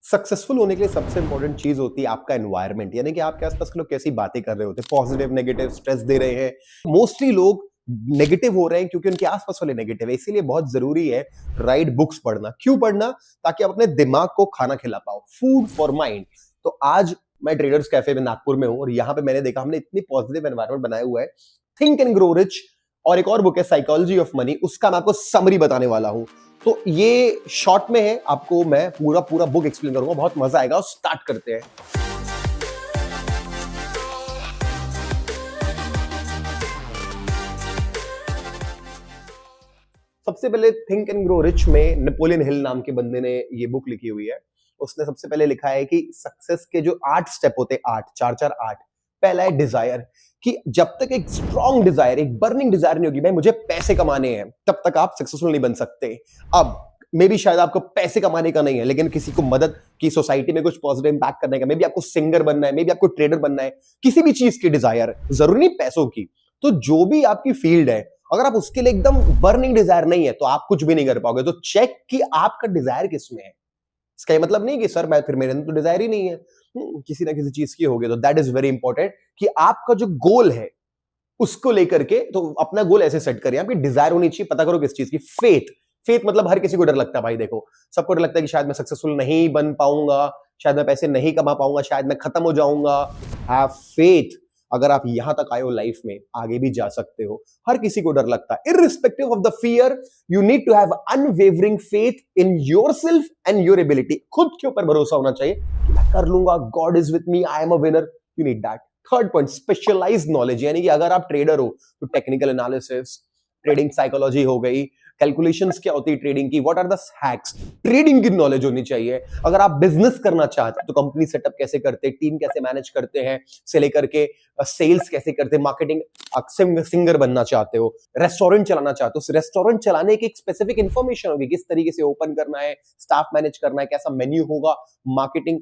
Successful होने के लिए सबसे इंपॉर्टेंट चीज होती है आपका एनवायरनमेंट, यानी कि आपके आसपास के लोग कैसी बातें कर रहे होते हैं, पॉजिटिव नेगेटिव स्ट्रेस दे रहे हैं। मोस्टली लोग नेगेटिव हो रहे हैं क्योंकि उनके आसपास वाले नेगेटिव है। इसीलिए बहुत जरूरी है राइट बुक्स पढ़ना। क्यों पढ़ना? ताकि आप अपने दिमाग को खाना खिला पाओ, फूड फॉर माइंड। तो आज मैं ट्रेडर्स कैफे में नागपुर में हूं और यहाँ पे मैंने देखा हमने इतनी पॉजिटिव एनवायरनमेंट बनाया हुआ है। थिंक एंड ग्रो रिच और एक और बुक है साइकोलॉजी ऑफ मनी, उसका मैं आपको समरी बताने वाला हूं। तो ये शॉर्ट में है, आपको मैं पूरा पूरा बुक एक्सप्लेन करूंगा, बहुत मजा आएगा। और स्टार्ट करते हैं। सबसे पहले थिंक एंड ग्रो रिच में नेपोलियन हिल नाम के बंदे ने ये बुक लिखी हुई है। उसने सबसे पहले लिखा है कि सक्सेस के जो 8 स्टेप होते हैं, 8 4 4 8। पहला है डिजायर, कि जब तक एक स्ट्रॉन्ग डिजायर, एक बर्निंग डिजायर नहीं होगी भाई मुझे पैसे कमाने हैं, तब तक आप सक्सेसफुल नहीं बन सकते। अब मे बी शायद आपको पैसे कमाने का नहीं है, लेकिन किसी को मदद की, सोसाइटी में कुछ पॉजिटिव इंपैक्ट करने का, मे बी आपको सिंगर बनना है, मे बी आपको ट्रेडर बनना है, किसी भी चीज की डिजायर, जरूरी नहीं पैसों की। तो जो भी आपकी फील्ड है, अगर आप उसके लिए एकदम बर्निंग डिजायर नहीं है तो आप कुछ भी नहीं कर पाओगे। तो चेक कि आपका डिजायर किसमें है। इसका ये मतलब नहीं कि सर मैं फिर मेरे अंदर तो डिजायर ही नहीं है, किसी ना किसी चीज की होगी। तो दैट इज वेरी इंपॉर्टेंट कि आपका जो गोल है उसको लेकर के, तो अपना गोल ऐसे सेट करिए, आपकी डिजायर होनी चाहिए, पता करो किस चीज की। फेथ, फेथ मतलब हर किसी को डर लगता है भाई। देखो सबको डर लगता है कि शायद मैं सक्सेसफुल नहीं बन पाऊंगा, शायद मैं पैसे नहीं कमा पाऊंगा, शायद मैं खत्म हो जाऊंगा। Have faith. अगर आप यहां तक आए हो लाइफ में, आगे भी जा सकते हो। हर किसी को डर लगता है। Irrespective of the fear, you need to have unwavering faith in yourself and your ability. खुद के ऊपर भरोसा होना चाहिए कि मैं कर लूंगा, God is with me, I am a winner. You need that. Third point, specialised knowledge, यानी कि अगर आप ट्रेडर हो तो टेक्निकल एनालिसिस, ट्रेडिंग साइकोलॉजी हो गई, कैलकुलेशंस क्या होती है ट्रेडिंग की, what are the hacks, trading की नॉलेज होनी चाहिए। अगर आप बिजनेस करना चाहते हैं तो कंपनी सेटअप कैसे करते हैं, टीम कैसे मैनेज करते हैं, से लेकर के सेल्स कैसे करते हैं, मार्केटिंग, सिंगर बनना चाहते हो, रेस्टोरेंट चलाना चाहते हो, रेस्टोरेंट चलाने की एक स्पेसिफिक इंफॉर्मेशन होगी, किस तरीके से ओपन करना है, स्टाफ मैनेज करना है, कैसा मेन्यू होगा, मार्केटिंग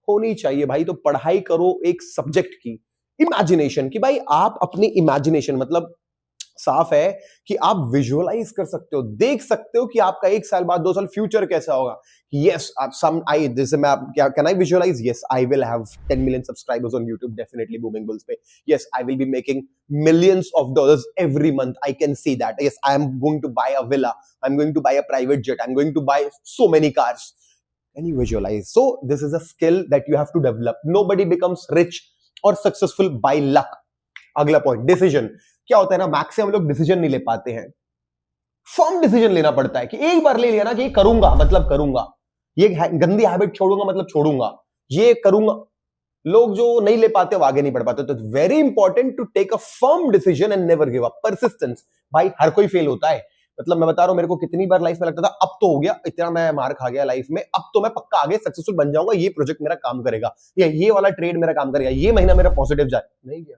होनी चाहिए भाई। तो पढ़ाई करो एक सब्जेक्ट की। इमेजिनेशन, कि भाई आप अपनी इमेजिनेशन, मतलब साफ है कि आप विजुअलाइज कर सकते हो, देख सकते हो कि आपका 1 साल बाद, 2 साल फ्यूचर कैसा होगा। यस, आप सम आई जैसे मैं आप क्या can I visualize, yes I will have 10 million subscribers on YouTube, definitely booming bulls पे। Yes I will be making millions of dollars every month, I can see that. Yes, I am going to buy a villa, I'm going to buy a private jet, I'm going to buy so many cars. Can you visualize? So this is a skill that you have to develop. Nobody becomes rich or successful by luck. अगला point, decision. क्या होता है ना, maximum लोग decision नहीं ले पाते हैं। फर्म डिसीजन लेना पड़ता है कि एक बार ले लिया ना कि ये करूंगा मतलब करूंगा, ये गंदी हैबिट छोड़ूंगा मतलब छोड़ूंगा, ये करूंगा। लोग जो नहीं ले पाते वो आगे नहीं बढ़ पाते। तो very important to take a firm decision and never give up. Persistence, भाई हर कोई फेल होता है। मतलब मैं बता रहा हूं, मेरे को कितनी बार लाइफ में लगता था अब तो हो गया, इतना मैं मार खा गया लाइफ में, अब तो मैं पक्का आगे सक्सेसफुल बन जाऊंगा, ये प्रोजेक्ट मेरा काम करेगा, या ये वाला ट्रेड मेरा काम करेगा, ये महीना मेरा पॉजिटिव जाए। नहीं गया,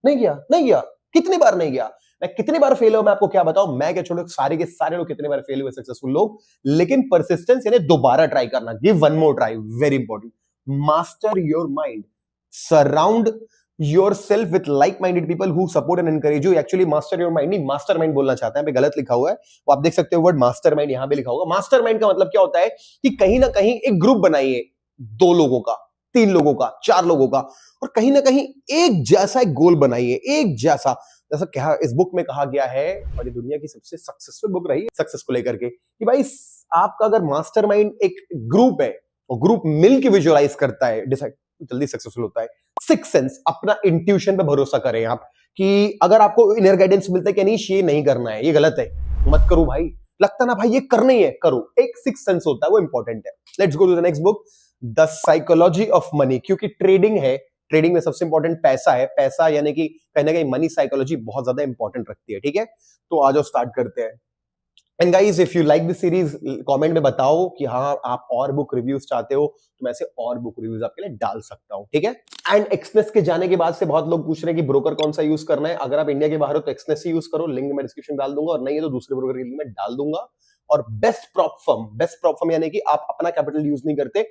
नहीं गया, नहीं गया। कितनी बार नहीं गया, मैं कितनी बार फेल हुआ, मैं आपको क्या बताऊं। मैं क्या छोड़ो, सारे के सारे लोग कितने बार फेल हुए सक्सेसफुल लोग। लेकिन परसिस्टेंस, यानी दोबारा ट्राई करना, give one more try, very important. Master your mind, surround yourself with like-minded people who support and encourage you. Actually master your mind नहीं, mastermind बोलना चाहता है, पे गलत लिखा हुआ है। वो आप देख सकते हो वर्ड mastermind यहां पे लिखा होगा। mastermind का मतलब क्या होता है कि कहीं ना कहीं एक ग्रुप बनाइए, 2 लोगों का, 3 लोगों का, 4 लोगों का, और कहीं ना कहीं एक जैसा एक गोल बनाइए, एक जैसा। जैसा क्या इस बुक में कहा गया है, और ये दुनिया की सबसे सक्सेसफुल बुक रही सक्सेस को लेकर के, कि भाई आपका अगर मास्टरमाइंड एक ग्रुप है और ग्रुप मिलकर विजुअलाइज करता है, डिसाइड जल्दी सक्सेसफुल होता है। सिक्स सेंस, अपना इंट्यूशन पे भरोसा करें आप, कि अगर आपको इनर गाइडेंस मिलता है कि नहीं ये नहीं करना है, ये गलत है, मत करो भाई। लगता ना भाई ये करना ही है, करो। एक सिक्स सेंस होता है, वो इंपॉर्टेंट है। Let's go to the next book, the psychology of money. क्योंकि ट्रेडिंग है, ट्रेडिंग में सबसे इंपॉर्टेंट पैसा है। पैसा यानी कि कहीं ना कहीं मनी साइकोलॉजी बहुत ज्यादा इंपॉर्टेंट रखती है। ठीक है, तो आज स्टार्ट करते हैं। And guys, if you like this series, comment में बताओ कि हाँ आप और बुक रिव्यूज चाहते हो, तो मैं ऐसे और बुक रिव्यूज आपके लिए डाल सकता हूं। ठीक है, एंड एक्सनेस के जाने के बाद से बहुत लोग पूछ रहे हैं कि ब्रोकर कौन सा यूज करना है। अगर आप इंडिया के बाहर हो तो एक्सनेस ही यूज करो, लिंक मैं डिस्क्रिप्शन डाल दूंगा, और नहीं है तो दूसरे ब्रोकर की लिंक में डाल दूंगा। और बेस्ट प्रॉप फर्म यानी कि आप अपना कैपिटल यूज नहीं करते,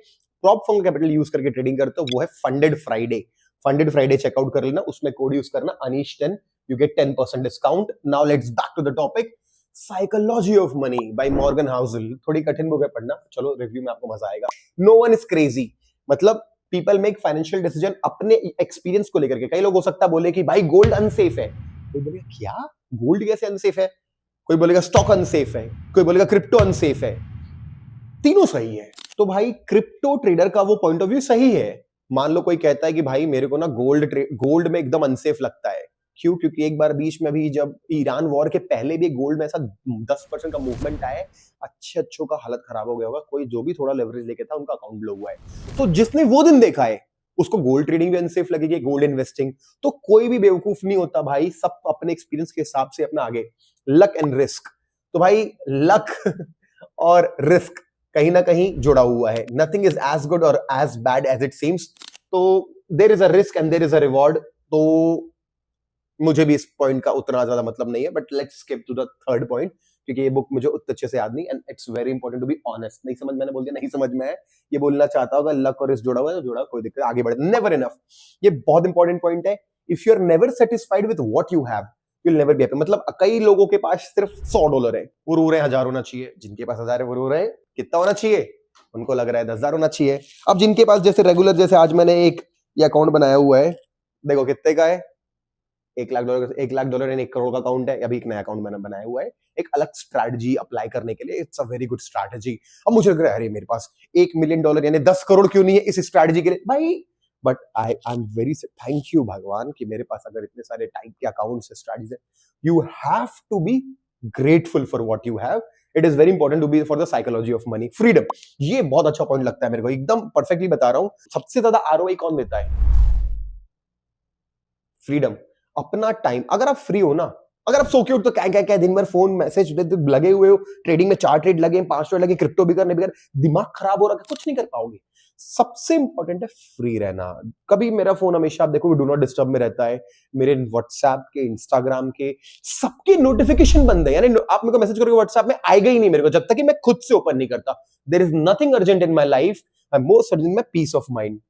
प्रॉप फर्म का कैपिटल यूज करके ट्रेडिंग करते हो, वो है Funded Friday. Funded Friday checkout कर लेना, उसमें कोड यूज करना Anish10, you get 10% discount. Now let's back to the topic. Psychology of money by Morgan Housel. थोड़ी कठिन बुक है पढ़ना, चलो रिव्यू में आपको मजा आएगा। नो वन इज क्रेजी, मतलब पीपल मेक फाइनेंशियल डिसीजन अपने एक्सपीरियंस को लेकर के। कई लोग हो सकता है बोले कि भाई गोल्ड अनसेफ है, कोई बोलेगा क्या गोल्ड कैसे अनसेफ है, कोई बोलेगा स्टॉक अनसेफ है, कोई बोलेगा क्रिप्टो अनसेफ है। तीनों सही है। तो भाई क्रिप्टो ट्रेडर का वो पॉइंट ऑफ व्यू सही है। मान लो कोई कहता है कि भाई मेरे को ना गोल्ड में एकदम अनसेफ लगता है, क्यों? क्योंकि एक बार बीच में भी जब ईरान वॉर के पहले भी गोल्ड में ऐसा 10% का मूवमेंट आया, अच्छों का हालत खराब हो गया होगा। कोई जो भी थोड़ा लेवरेज लेके था उनका अकाउंट ब्लो हुआ है। तो जिसने वो दिन देखा है उसको गोल्ड ट्रेडिंग भी अनसेफ लगेगी, गोल्ड इन्वेस्टिंग। तो कोई भी बेवकूफ नहीं होता भाई, सब अपने एक्सपीरियंस के हिसाब से अपना आगे। लक एंड रिस्क, तो भाई लक और रिस्क कहीं ना कहीं जुड़ा हुआ है। नथिंग इज एज गुड और as bad as it seems. तो there is a risk and there is a reward. तो मुझे भी इस पॉइंट का उतना ज्यादा मतलब नहीं है, but let's skip to the third point, क्योंकि ये बुक मुझे उतने अच्छे से याद नहीं, and it's very important to be honest. नहीं समझ, मैंने बोल दिया नहीं समझ में है, ये बोलना चाहता होगा लक और रिस्क जुड़ा हुआ है, जुड़ा, कोई दिक्कत, आगे बढ़े, नेवर इनफ। ये बहुत इंपॉर्टेंट पॉइंट है। If you are never satisfied with what you have, you'll never be happy। मतलब कई लोगों के पास सिर्फ $100 है, वो रो रहे हैं 1000 होना चाहिए। जिनके पास 1000 है वो रो रहे हैं कितना होना चाहिए, उनको लग रहा है 10,000 होना चाहिए। अब जिनके पास जैसे रेगुलर, जैसे आज मैंने एक ये अकाउंट बनाया हुआ है, देखो कितने का है, $1,00,000, $1,00,000 एंड 1 करोड़ का अकाउंट है। अभी एक नया अकाउंट मैंने बनाया हुआ है एक अलग स्ट्रैटेजी अप्लाई करने के लिए। It's a very good strategy. अब मुझे लग रहा है अरे मेरे पास $1 मिलियन यानी 10 करोड़ क्यों नहीं है इस स्ट्रैटेजी के लिए भाई। But I am very thank you भगवान कि मेरे पास अगर इतने सारे टाइप के अकाउंट्स है, स्ट्रैटेजीज है। You have to be grateful for what you have. It is very important to be for the psychology of money. Freedom, ये बहुत अच्छा पॉइंट लगता है मेरे को, एकदम परफेक्टली बता रहा हूं। सबसे ज्यादा आरओआई कौन देता है? फ्रीडम, अपना टाइम। अगर आप फ्री हो ना, अगर आप सो के उठ तो क्या दिन भर फोन मैसेज लगे हुए हो, ट्रेडिंग में 4 ट्रेड लगे, 5 ट्रेड लगे, क्रिप्टो भी करने, दिमाग खराब हो रहा है, कुछ नहीं कर पाओगे। सबसे इंपॉर्टेंट है फ्री रहना। कभी मेरा फोन हमेशा आप देखोगे डू नॉट डिस्टर्ब में रहता है। मेरे व्हाट्सएप के, इंस्टाग्राम के, सबके नोटिफिकेशन बंद है। यानी आप मेरे को मैसेज करोगे व्हाट्सएप में, आएगा ही नहीं मेरे को जब तक कि मैं खुद से ओपन नहीं करता। There is nothing urgent in my life, most urgent my peace of mind.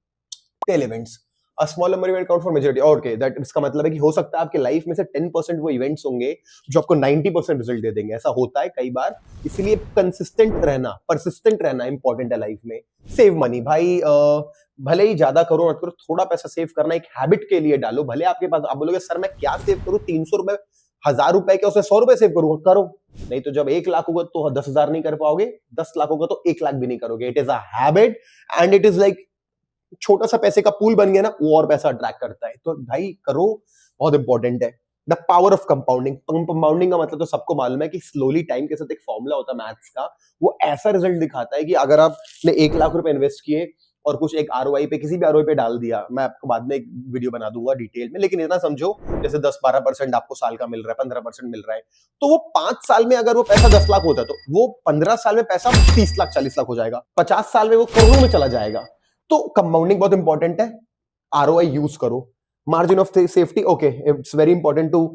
Tail events, a small number event count for majority. Okay, that इसका मतलब है कि हो सकता है आपके लाइफ में से 10% वो इवेंट्स होंगे जो आपको 90% रिजल्ट दे देंगे। ऐसा होता है कई बार, इसलिए कंसिस्टेंट रहना, परसिस्टेंट रहना इंपॉर्टेंट है लाइफ में। सेव मनी भाई, भले ही ज्यादा करो मत करो, थोड़ा पैसा सेव करना एक हैबिट के लिए डालो। भले आपके पास, आप बोलोगे सर मैं क्या सेव करूं, 300 रुपए, 1000 रुपए के, उसमें 100 रुपए सेव करूंगा, करो। नहीं तो जब 1 लाख होगा तो 10,000 नहीं कर पाओगे, 10 लाख होगा तो 1 लाख भी नहीं करोगे। It is a habit and it is like छोटा सा पैसे का पूल बन गया ना, वो और पैसा अट्रैक्ट करता है। तो भाई करो, बहुत इंपॉर्टेंट है। The power of compounding. Compounding का मतलब तो सबको मालूम है कि स्लोली टाइम के साथ एक फॉर्मूला होता है मैथ्स का, वो ऐसा रिजल्ट दिखाता है कि अगर आपने 1 लाख रुपए इन्वेस्ट किए और कुछ एक आरओआई पे, किसी भी आरओआई पे डाल दिया, मैं आपको बाद में एक वीडियो बना दूंगा डिटेल में, लेकिन इतना समझो जैसे 10-12% आपको साल का मिल रहा है, 15% मिल रहा है, तो वो 5 साल में अगर वो पैसा 10 लाख होता है तो वो 15 साल में पैसा 30 लाख 40 लाख हो जाएगा, 50 साल में वो करोड़ों में चला जाएगा। तो कंपाउंडिंग बहुत इंपॉर्टेंट है। आरओआई यूज करो। Margin of safety, okay, it's very important to,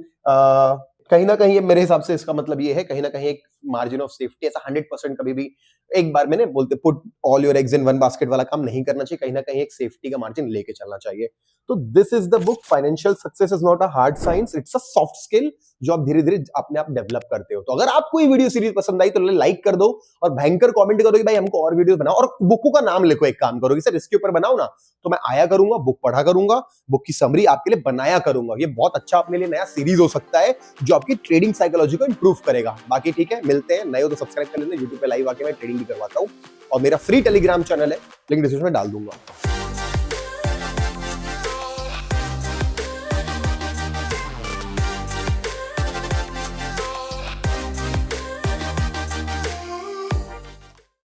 कहीं ना कहीं मेरे हिसाब से इसका मतलब ये है, कहीं ना कहीं एक मार्जिन ऑफ सेफ्टी, ऐसा 100% कभी भी एक बार मैंने बोलते put all your eggs in one basket वाला काम नहीं करना चाहिए। कहीं ना कहीं एक सेफ्टी का मार्जिन लेके चलना चाहिए। तो this is the book. Financial success is not a hard science, it's a soft skill जो आप धीरे धीरे अपने आप डेवलप करते हो। तो अगर आपको ये वीडियो सीरीज पसंद आई तो लाइक कर दो और भयंकर कमेंट करो कि भाई हमको और वीडियोस बनाओ, और बुक का नाम लिखो। एक काम करो कि सर इसके ऊपर बनाओ ना, तो मैं आया करूंगा, बुक पढ़ा करूंगा, बुक की समरी आपके लिए बनाया करूंगा। ये बहुत अच्छा अपने लिए नया सीरीज हो सकता है जो आपकी ट्रेडिंग साइकोलॉजी को इंप्रूव करेगा। बाकी ठीक है, मिलते हैं। नए हो तो सब्सक्राइब कर लेना, यूट्यूब पे लाइव आके मैं ट्रेडिंग भी करवाता हूँ, और मेरा फ्री टेलीग्राम चैनल है, लिंक डिस्क्रिप्शन में डाल दूंगा।